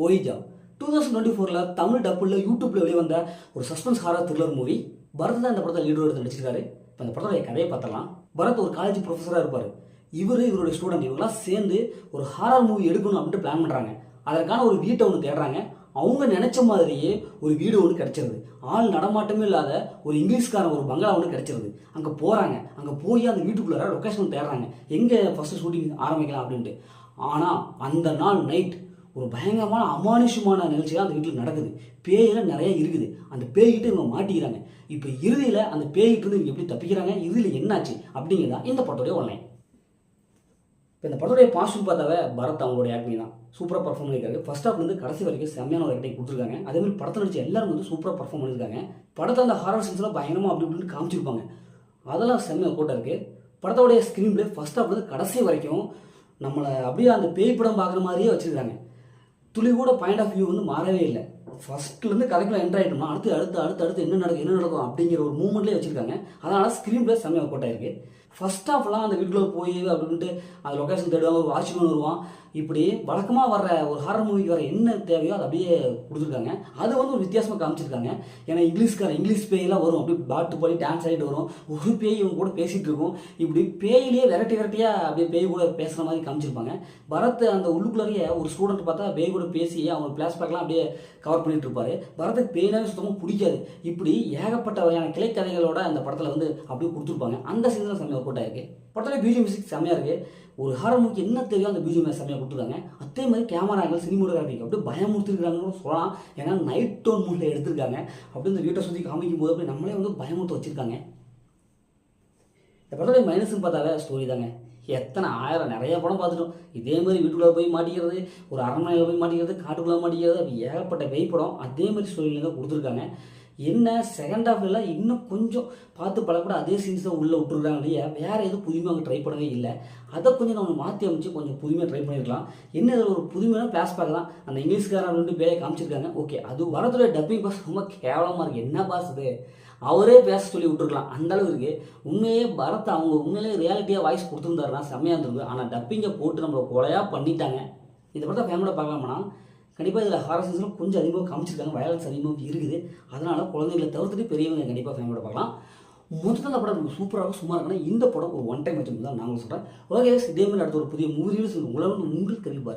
Ouija 2024 Tamil டப்புல யூடியூப்ல வெளிவந்த ஒரு suspense horror thriller movie. Bharath தான் இந்த படத்தில் லீடர் எடுத்து நடிச்சிருக்காரு. இப்போ இந்த படத்துடைய கதையை பார்த்தலாம். பரத் ஒரு காலேஜ் ப்ரொஃபஸராக இருப்பார். இவருடைய ஸ்டூடெண்ட் இவங்களாம் சேர்ந்து ஒரு ஹாரர் மூவி எடுக்கணும் அப்படின்ட்டு பிளான் பண்ணுறாங்க. அதற்கான ஒரு வீட்டை ஒன்று தேடுறாங்க. அவங்க நினைச்ச மாதிரியே ஒரு வீடு ஒன்று கிடைச்சிருது. ஆள் நடமாட்டமே இல்லாத ஒரு இங்கிலீஷ்காரன் ஒரு பங்களா ஒன்று கிடைச்சிருது. அங்கே போகிறாங்க. அங்கே போய் அந்த வீட்டுக்குள்ளார லொக்கேஷன் தேடுறாங்க, எங்கே ஃபஸ்ட்டு ஷூட்டிங் ஆரம்பிக்கலாம் அப்படின்ட்டு. ஆனால் அந்த நாள் நைட் ஒரு பயங்கரமான அமானுஷமான நிகழ்ச்சி அந்த வீட்டில் நடக்குது. பேயெல்லாம் நிறைய இருக்குது. அந்த பேய்கிட்ட இவங்க மாட்டிக்கிறாங்க. இப்போ இறுதியில் அந்த பேய்கிட்ட இருந்து இவங்க எப்படி தப்பிக்கிறாங்க, இறுதியில் என்னாச்சு அப்படிங்கிறதா இந்த படத்துடைய ஒன்லைன். இப்போ இந்த படத்துடைய பாசிட்டிவ் பார்த்தாவே பரத் அவங்களுடைய ஆக்டிங் தான் சூப்பராக பர்ஃபார்ம் பண்ணியிருக்காரு. ஃபர்ஸ்ட் ஹாஃப்லேருந்து கடைசி வரைக்கும் செம்மையான ஒரு ஆக்டிங் கொடுத்துருக்காங்க. அதேமாதிரி படத்தில் நடிச்ச எல்லாரும் வந்து சூப்பராக பர்ஃபார்ம் பண்ணியிருக்காங்க. படத்தில் அந்த ஹாரர் சீன்ஸ்லாம் பயங்கரமாக அப்படி இப்படின்னு காமிச்சிருப்பாங்க. அதெல்லாம் செம்மையாக கூட்டம் இருக்குது. படத்தோடைய ஸ்க்ரீன் பிளே ஃபர்ஸ்ட் ஹாஃப்லேருந்து கடைசி வரைக்கும் நம்மளை அப்படியே அந்த பேய் படம் பார்க்குற மாதிரியே வச்சுருக்காங்க. துளி கூட பாயிண்ட் ஆஃப் வியூ வந்து மாறவே இல்லை. ஃபர்ஸ்ட்லேருந்து கதைக்குள்ள என்ட்ரு ஆகிட்டோம்னா அடுத்து என்ன நடக்கும் அப்படிங்கிற ஒரு மூமெண்ட்லேயே வச்சுருக்காங்க. அதனால் ஸ்க்ரீன் பிளே செம்மையாக போட்டாயிருக்கு. ஃபர்ஸ்ட் ஹாஃப்லாம் அந்த வீட்டுக்குள்ளே போய் அப்படின்ட்டு அந்த லொக்கேஷன் தேடுவாங்க, ஒரு வாட்ச்மேன் வருவான். இப்படி வழக்கமாக வர்ற ஒரு ஹாரர் மூவிக்கு வர என்ன தேவையோ அதை அப்படியே கொடுத்துருக்காங்க. அது வந்து ஒரு வித்தியாசமாக காமிச்சிருக்காங்க. ஏன்னா இங்கிலீஷ் பேயெல்லாம் வரும், அப்படி பாட்டு பாடி டான்ஸ் ஆகிட்டு வரும். ஒரு பேய் இவங்க கூட பேசிகிட்டு இருக்கும். இப்படி பேயிலேயே வெரைட்டியாக அப்படியே பேய் கூட பேசுகிற மாதிரி காமிச்சிருப்பாங்க. பரத் அந்த உள்ளுக்குள்ளேயே ஒரு ஸ்டூடெண்ட் பார்த்தா பேய் கூட பேசி அவங்க ஃப்ளாஷ்பேக்லாம் அப்படியே கவர் பண்ணிட்டு இருப்பாரு. பரத்துக்கு பேயினாவே சுத்தமாக பிடிக்காது. இப்படி ஏகப்பட்ட வகையான கிளைக்கதைகளோட அந்த படத்தில் வந்து அப்படியே கொடுத்துருப்பாங்க. அந்த சீன்லாம் செம்மையாக ஒர்க் அவுட் ஆயிருக்கு. படத்தில் பிஜிஎம் மியூசிக் செம்மையாக இருக்குது. ஒரு ஹாரர் மூவிக்கு என்ன தெரியும் அந்த பிஜிஎம் செம்மையாக கொடுத்துருக்காங்க. அதே மாதிரி கேமராக்கள் சினிமோட்டோகிராஃபி அப்படியே பயமுறுத்திருக்காங்கன்னு சொல்லலாம். ஏன்னா நைட் டோன் மூடில் எடுத்திருக்காங்க. அப்படியே இந்த வீட்டை சுற்றி காமிக்கும் போது அப்படி நம்மளே வந்து பயமுறுத்த வச்சுருக்காங்க. இந்த படத்துடைய மைனஸ்ன்னு பார்த்தாவே ஸ்டோரி தாங்க. எத்தனை ஆயிரம் நிறைய படம் பார்த்துட்டோம். இதே மாதிரி வீட்டுக்குள்ளே போய் மாட்டிக்கிறது, ஒரு அரண்மனையில் போய் மாட்டிக்கிறது, காட்டுக்குள்ளே மாட்டிக்கிறது, அப்படி ஏகப்பட்ட பேய் படம் அதே மாதிரி ஸ்டோரியில் தான் கொடுத்துருக்காங்க. என்ன செகண்ட் ஹாஃப்லாம் இன்னும் கொஞ்சம் பார்த்து பழக்கூட அதே சீன்ஸ் தான் உள்ளே விட்டுருக்காங்க இல்லையா, வேறு எதுவும் புதுமையாக அவங்க ட்ரை பண்ணவே இல்லை. அதை கொஞ்சம் நம்ம மாற்றி அமைச்சு கொஞ்சம் புதுமையாக ட்ரை பண்ணியிருக்கலாம். என்ன இதில் ஒரு புதுமையான ஃப்ளாஷ்பேக் தான். அந்த இங்கிலீஷ்காரன் ரெண்டு பேரை காமிச்சிருக்காங்க. ஓகே, அது வரதுடைய டப்பிங் பாஸ் ரொம்ப கேவலமாக இருக்குது. என்ன பாஸ் இது, அவரே பேச சொல்லி விட்டுருக்கலாம். அந்தளவு இருக்குது. உண்மையே பரத் அவங்க உண்மையிலேயே ரியாலிட்டியாக வாய்ஸ் கொடுத்துருந்தாருன்னா செம்மையாக இருந்திருக்கு. ஆனால் டப்பிங்கை போட்டு நம்மளை கொலையாக பண்ணிட்டாங்க. இந்த படத்தை ஃபேமிலியாக பார்க்கலாமான்னா கண்டிப்பாக இதில் ஹாரர் சீன்ஸ்லாம் கொஞ்சம் அதிகமாக காமிச்சிருக்காங்க. வயலன்ஸ் அதிகமாக இருக்குது. அதனால் குழந்தைகளை தவிர்த்துட்டு பெரியவங்க கண்டிப்பாக ஃபேமிலியோட பார்க்கலாம். மொத்தத்தில் அந்த படம் சூப்பராக சும்மா இருக்குன்னா இந்த படம் ஒரு ஒன் டைம் வச்சுருந்து தான் நாங்கள் சொல்கிறேன். ஓகே, இதே மாதிரி அடுத்த ஒரு புதிய மூவி ரிலீஸ் உங்களை வந்து உங்களுக்கு தெரிவிப்பார்.